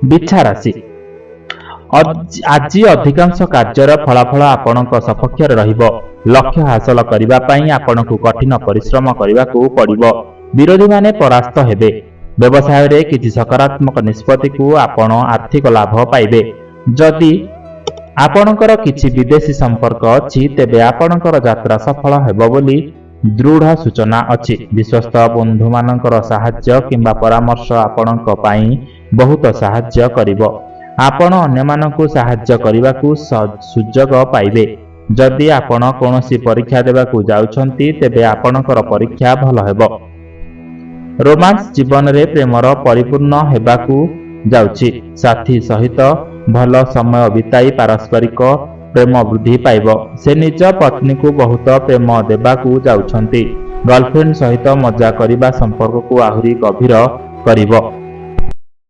बिछा राशि आज अधिकांश कार्यर फलाफल आपणक सपक्ष रहिबो। लक्ष्य हासिल करिबा पई आपणकु कठिन परिश्रम करिबाकु पड़िबो। विरोधी माने परास्त हेबे। व्यवसाय रे किछि सकारात्मक निष्पत्ति को आपण आर्थिक लाभ पाइबे। जदि आपणकर किछि विदेशी संपर्क अछि तेबे आपणकर यात्रा सफल हेबो बोली दृढ़ सूचना अछि। विश्वस्त बंधु मानकर सहाय्य किंबा परामर्श आपणक पई बहुत सहाय्य करिबो। आपण अन्य मानकु सहाय्य करिबाकु सुजोग पाइबे। जदि आपण कोनोसी परीक्षा देबाकु जाउछंती तेबे आपणकर परीक्षा भल हेबो। रोमांस जीवन रे प्रेमर परिपूर्ण हेबाकू जाउछि। साथी सहित भल समय बिताई पारस्परिक प्रेम वृद्धि पाइब। से निज पत्नी को बहुत प्रेम देबाकू जाउछंती। गर्लफ्रेंड सहित मजा करिबा संपर्क को आहुरी गभीर करिब।